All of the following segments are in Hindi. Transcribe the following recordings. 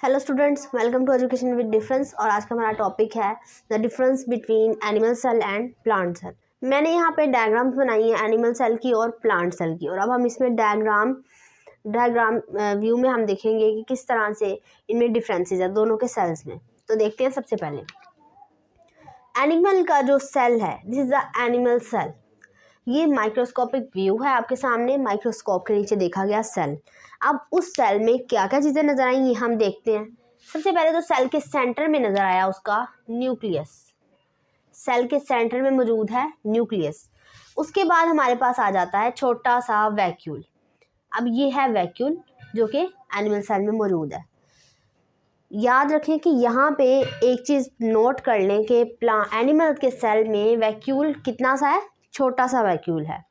Hello students, welcome to education with difference. और आज का हमारा टॉपिक है the difference between animal cell and plant cell. मैंने यहाँ पे डायग्राम्स बनाई है एनिमल सेल की और प्लांट सेल की, और अब हम इसमें डायग्राम व्यू में हम देखेंगे कि किस तरह से इनमें डिफरेंसेस है दोनों के सेल्स में। तो देखते हैं सबसे पहले एनिमल का जो सेल है, this is the animal cell. ये माइक्रोस्कोपिक व्यू है आपके सामने, माइक्रोस्कोप के नीचे देखा गया सेल। अब उस सेल में क्या क्या चीज़ें नज़र आई ये हम देखते हैं। सबसे पहले तो सेल के सेंटर में नज़र आया उसका न्यूक्लियस। सेल के सेंटर में मौजूद है न्यूक्लियस। उसके बाद हमारे पास आ जाता है छोटा सा वैक्यूल। अब ये है वैक्यूल जो कि एनिमल सेल में मौजूद है। याद रखें कि यहाँ पे एक चीज़ नोट कर लें कि एनिमल के सेल में वैक्यूल कितना सा है, छोटा सा वैक्यूल है।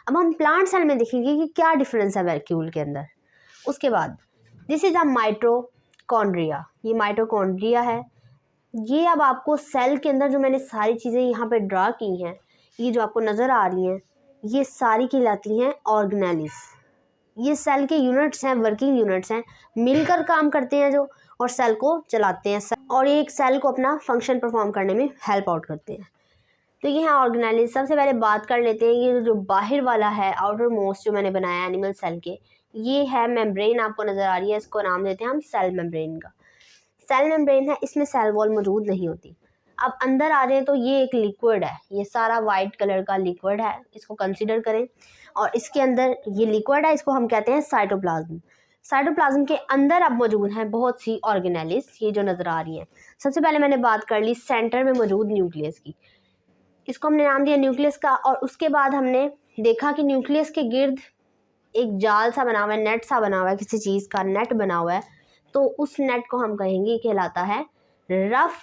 अब हम प्लांट सेल में देखेंगे कि क्या डिफरेंस है वैक्यूल के अंदर। उसके बाद दिस इज अ माइटोकॉन्ड्रिया। ये माइटोकॉन्ड्रिया है। ये अब आपको सेल के अंदर जो मैंने सारी चीज़ें यहाँ पे ड्रा की हैं, ये जो आपको नज़र आ रही हैं, ये सारी कहलाती हैं ऑर्गेनेलिस। ये सेल के यूनिट्स हैं, वर्किंग यूनिट्स हैं, मिलकर काम करते हैं जो, और सेल को चलाते हैं, और ये एक सेल को अपना फंक्शन परफॉर्म करने में हेल्प आउट करते हैं। तो ये है ऑर्गेनेलिस। सबसे पहले बात कर लेते हैं ये जो बाहर वाला है, आउटर मोस्ट जो मैंने बनाया एनिमल सेल के, ये है मेम्ब्रेन आपको नज़र आ रही है। इसको नाम देते हैं हम सेल मेम्ब्रेन का। सेल मेम्ब्रेन है, इसमें सेल वॉल मौजूद नहीं होती। अब अंदर आ जाए तो ये एक लिक्विड है, ये सारा वाइट कलर का लिक्विड है, इसको कंसीडर करें। और इसके अंदर ये लिक्विड है, इसको हम कहते हैं साइटोप्लाज्म। साइटोप्लाज्म के अंदर अब मौजूद हैं बहुत सी ऑर्गेनेलिस, ये जो नज़र आ रही हैं। सबसे पहले मैंने बात कर ली सेंटर में मौजूद न्यूक्लियस की, इसको हमने नाम दिया न्यूक्लियस का। और उसके बाद हमने देखा कि न्यूक्लियस के गिर्द एक जाल सा बना हुआ है, नेट सा बना हुआ है, किसी चीज़ का नेट बना हुआ है। तो उस नेट को हम कहेंगे कहलाता है रफ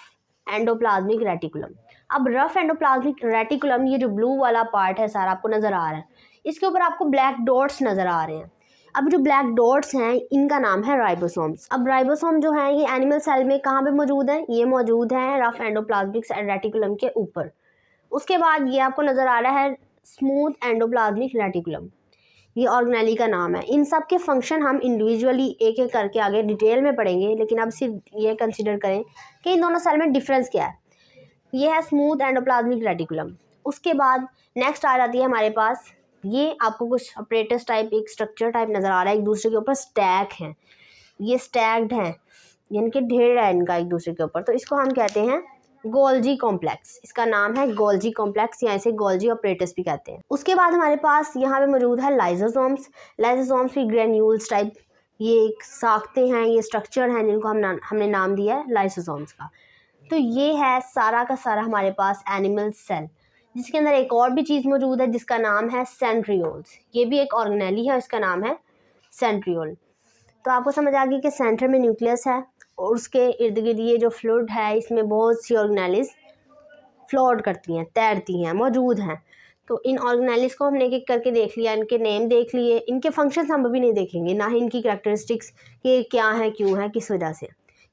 एंडोप्लाज्मिक रेटिकुलम। अब रफ एंडोप्लाज्मिक रेटिकुलम, ये जो ब्लू वाला पार्ट है सारा आपको नज़र आ रहा है, इसके ऊपर आपको ब्लैक डॉट्स नज़र आ रहे हैं। अब जो ब्लैक डॉट्स हैं इनका नाम है राइबोसोम्स। अब राइबोसोम जो है ये एनिमल सेल में कहाँ पे मौजूद है, ये मौजूद है रफ एंडोप्लाज्मिक रेटिकुलम के ऊपर। उसके बाद ये आपको नज़र आ रहा है स्मूथ एंडोप्लाज्मिक रेटिकुलम, ये ऑर्गेनेली का नाम है। इन सब के फंक्शन हम इंडिविजुअली एक एक करके आगे डिटेल में पढ़ेंगे, लेकिन अब सिर्फ ये कंसीडर करें कि इन दोनों सेल में डिफरेंस क्या है। ये है स्मूथ एंडोप्लाज्मिक रेटिकुलम। उसके बाद नेक्स्ट आ जाती है हमारे पास, ये आपको कुछ अपरेटस टाइप एक स्ट्रक्चर टाइप नज़र आ रहा है, एक दूसरे के ऊपर स्टैक हैं, ये स्टैक्ड हैं, यानी कि ढेर है इनका एक दूसरे के ऊपर। तो इसको हम कहते हैं गोल्जी कॉम्प्लेक्स। इसका नाम है गोल्जी कॉम्प्लेक्स, या इसे गोल्जी ऑपरेटस भी कहते हैं। उसके बाद हमारे पास यहाँ पे मौजूद है लाइसोसोम्स। लाइसोसोम्स भी ग्रेन्यूल्स टाइप, ये एक साख्ते हैं, ये स्ट्रक्चर हैं जिनको हमने नाम दिया है लाइसोसोम्स का। तो ये है सारा का सारा हमारे पास एनिमल सेल, जिसके अंदर एक और भी चीज़ मौजूद है जिसका नाम है सेंट्रियोल्स। ये भी एक ऑर्गेनेली है, इसका नाम है सेंट्रियोल। तो आपको समझ आ गई कि सेंटर में न्यूक्लियस है और उसके इर्द गिर्द ये जो फ्लूइड है, इसमें बहुत सी ऑर्गेनेलिस फ्लोट करती हैं, तैरती हैं, मौजूद हैं। तो इन ऑर्गेनेलिस को हमने एक एक करके देख लिया, इनके नेम देख लिए, इनके फंक्शंस हम अभी नहीं देखेंगे, ना ही इनकी कैरेक्टरिस्टिक्स कि क्या है, क्यों है, किस वजह से,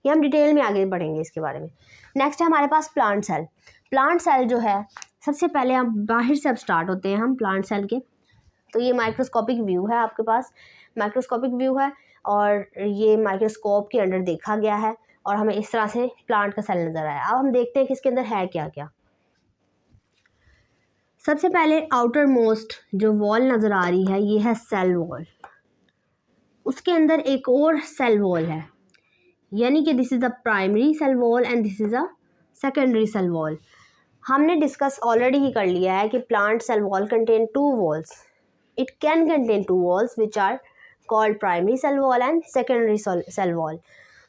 ये हम डिटेल में आगे बढ़ेंगे इसके बारे में। नेक्स्ट है हमारे पास प्लांट सेल। प्लांट सेल जो है, सबसे पहले हम बाहर से अब स्टार्ट होते हैं हम प्लांट सेल के। तो ये माइक्रोस्कोपिक व्यू है आपके पास, माइक्रोस्कोपिक व्यू है, और ये माइक्रोस्कोप के अंडर देखा गया है, और हमें इस तरह से प्लांट का सेल नज़र आया। अब हम देखते हैं कि इसके अंदर है क्या क्या। सबसे पहले आउटर मोस्ट जो वॉल नज़र आ रही है, ये है सेल वॉल। उसके अंदर एक और सेल वॉल है, यानी कि this is a primary cell wall and this is a secondary cell wall. हमने डिस्कस ऑलरेडी ही कर लिया है कि plant cell wall contain two walls. It can contain two walls which are called primary cell wall and secondary cell wall.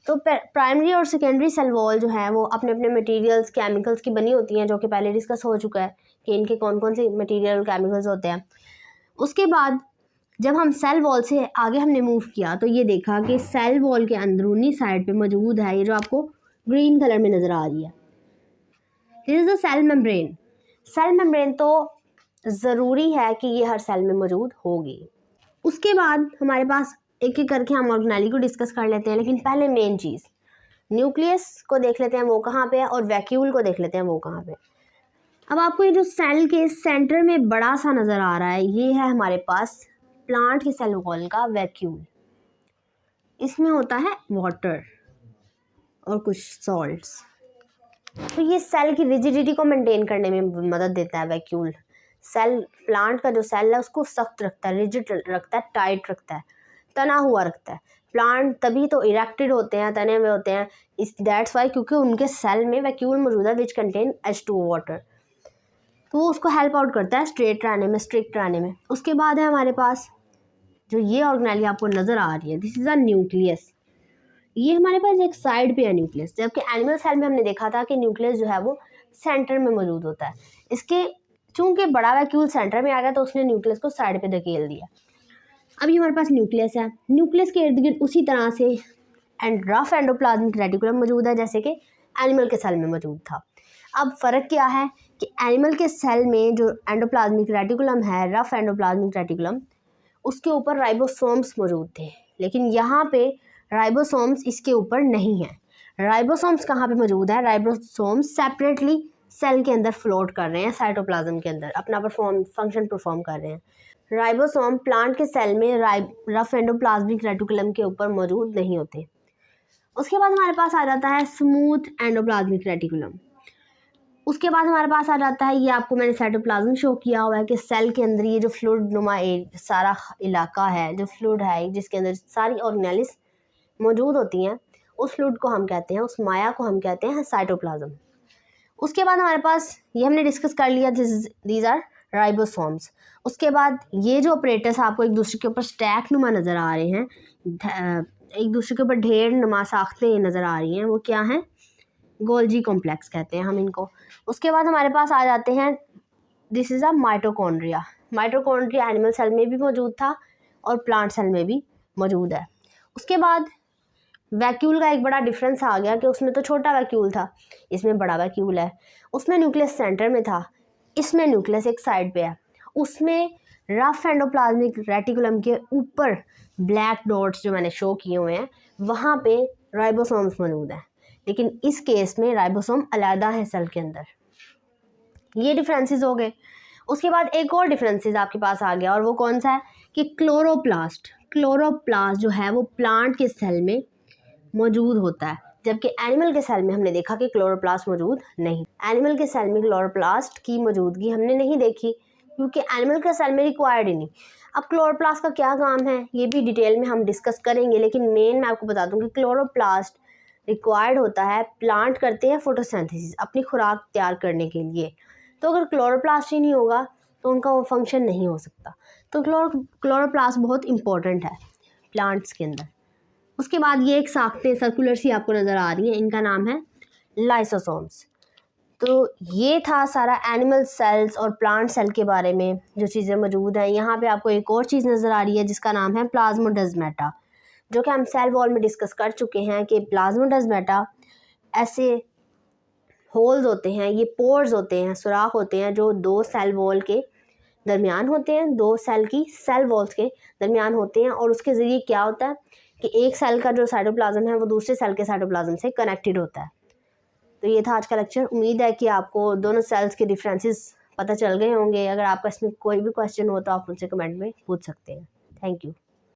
तो प्राइमरी और सेकेंडरी सेल वॉल जो है वो अपने अपने मटेरियल्स, केमिकल्स की बनी होती हैं, जो कि पहले डिस्कस हो चुका है कि इनके कौन कौन से मटेरियल और केमिकल्स होते हैं। उसके बाद जब हम सेल वॉल से आगे हमने मूव किया तो ये देखा कि सेल वॉल के अंदरूनी साइड पे मौजूद है ये जो आपको ग्रीन कलर में नज़र आ रही है, this is the cell membrane. Cell membrane तो ज़रूरी है कि ये हर सेल में मौजूद होगी। उसके बाद हमारे पास एक एक करके हम ऑर्गेनेली को डिस्कस कर लेते हैं, लेकिन पहले मेन चीज़ न्यूक्लियस को देख लेते हैं वो कहाँ पे है, और वैक्यूल को देख लेते हैं वो कहाँ पे। अब आपको ये जो सेल के सेंटर में बड़ा सा नज़र आ रहा है, ये है हमारे पास प्लांट के सेल वॉल का वैक्यूल। इसमें होता है वाटर, और कुछ सॉल्ट्स। तो ये सेल की रिजिडिटी को मेंटेन करने में मदद देता है वैक्यूल। सेल, प्लांट का जो सेल है उसको सख्त रखता है, रिजिड रखता है, टाइट रखता है, तना हुआ रखता है। प्लांट तभी तो इरेक्टेड होते हैं, तने हुए होते हैं, इस दैट्स वाई क्योंकि उनके सेल में वैक्यूल मौजूद है विच कंटेन H2O वाटर। तो वो उसको हेल्प आउट करता है स्ट्रेट रहने में, स्ट्रिक्ट रहने में। उसके बाद है हमारे पास जो ये ऑर्गेनेली आपको नज़र आ रही है, दिस इज़ अ न्यूक्लियस। ये हमारे पास एक साइड पे है न्यूक्लियस, जबकि एनिमल सेल में हमने देखा था कि न्यूक्लियस जो है वो सेंटर में मौजूद होता है। इसके चूंकि बड़ा वैक्यूल सेंटर में आ गया तो उसने न्यूक्लियस को साइड पे धकेल दिया। अभी हमारे पास न्यूक्लियस है, न्यूक्लियस के इर्द गिर्द उसी तरह से रफ एंडोप्लाज्मिक रेटिकुलम मौजूद है जैसे कि एनिमल के सेल में मौजूद था। अब फ़र्क क्या है कि एनिमल के सेल में जो एंडोप्लाज्मिक रेटिकुलम है, रफ एंडोप्लाज्मिक रेटिकुलम, उसके ऊपर राइबोसोम्स मौजूद थे, लेकिन यहाँ पे राइबोसोम्स इसके ऊपर नहीं है। राइबोसोम्स कहाँ पे मौजूद है? राइबोसोम्स सेपरेटली सेल के अंदर फ्लोट कर रहे हैं, साइटोप्लाज्म के अंदर अपना फंक्शन परफॉर्म कर रहे हैं। राइबोसोम प्लांट के सेल में रफ एंडोप्लाज्मिक रेटिकुलम के ऊपर मौजूद नहीं होते। उसके बाद हमारे पास आ जाता है स्मूथ एंडोप्लाज्मिक रेटिकुलम। उसके बाद हमारे पास आ जाता है, ये आपको मैंने साइटोप्लाज्म शो किया हुआ है कि सेल के अंदर ये जो फ्लूइड नुमा सारा इलाका है, जो फ्लूइड है जिसके अंदर सारी ऑर्गेनेलिस मौजूद होती हैं, उस फ्लूइड को हम कहते हैं, उस माया को हम कहते हैं साइटोप्लाज्म। उसके बाद हमारे पास ये हमने डिस्कस कर लिया, दीज आर राइबोसोम्स। उसके बाद ये जो ऑपरेटर्स आपको एक दूसरे के ऊपर स्टैक नुमा नज़र आ रहे हैं, एक दूसरे के ऊपर ढेर नुमा साख्तें नज़र आ रही हैं, वो क्या हैं? गोल्जी कॉम्प्लेक्स कहते हैं हम इनको। उसके बाद हमारे पास आ जाते हैं, this is a mitochondria. Mitochondria animal cell में भी मौजूद था और प्लांट सेल में भी मौजूद है। उसके बाद वैक्यूल का एक बड़ा डिफरेंस आ गया कि उसमें तो छोटा वैक्यूल था, इसमें बड़ा वैक्यूल है। उसमें न्यूक्लियस सेंटर में था, इसमें न्यूक्लियस एक साइड पे है। उसमें रफ एंडोप्लाज्मिक रेटिकुलम के ऊपर ब्लैक डॉट्स जो मैंने शो किए हुए हैं वहाँ पे राइबोसोम्स मौजूद हैं, लेकिन इस केस में राइबोसोम अलग है सेल के अंदर। ये डिफरेंसेस हो गए। उसके बाद एक और डिफरेंसेस आपके पास आ गया, और वो कौन सा है कि क्लोरोप्लास्ट जो है वो प्लांट के सेल में मौजूद होता है, जबकि एनिमल के सेल में हमने देखा कि क्लोरोप्लास्ट मौजूद नहीं। एनिमल के सेल में क्लोरोप्लास्ट की मौजूदगी हमने नहीं देखी क्योंकि एनिमल के सेल में रिक्वायर्ड ही नहीं। अब क्लोरोप्लास्ट का क्या काम है ये भी डिटेल में हम डिस्कस करेंगे, लेकिन मेन मैं आपको बता दूं कि क्लोरोप्लास्ट रिक्वायर्ड होता है, प्लांट करते हैं फोटोसिंथेसिस अपनी खुराक तैयार करने के लिए। तो अगर क्लोरोप्लास्ट ही नहीं होगा तो उनका वो फंक्शन नहीं हो सकता। तो क्लोरोप्लास्ट बहुत इंपॉर्टेंट है प्लांट्स के अंदर। उसके बाद ये एक साख्तें सर्कुलर सी आपको नज़र आ रही है, इनका नाम है लाइसोसोम्स। तो ये था सारा एनिमल सेल्स और प्लांट सेल के बारे में जो चीज़ें मौजूद हैं। यहाँ पे आपको एक और चीज़ नज़र आ रही है जिसका नाम है प्लाज्मोडेस्माटा, जो कि हम सेल वॉल में डिस्कस कर चुके हैं कि प्लाज्मोडेस्माटा ऐसे होल्स होते हैं, ये पोर्स होते हैं, सुराख होते हैं जो दो सेल वॉल के दरमियान होते हैं, दो सेल की सेल वॉल्स के दरमियान होते हैं, और उसके ज़रिए क्या होता है कि एक सेल का जो साइटोप्लाज्म है वो दूसरे सेल के साइटोप्लाज्म से कनेक्टेड होता है। तो ये था आज का लेक्चर। उम्मीद है कि आपको दोनों सेल्स के डिफरेंसेस पता चल गए होंगे। अगर आपका इसमें कोई भी क्वेश्चन हो तो आप मुझसे कमेंट में पूछ सकते हैं। Thank you.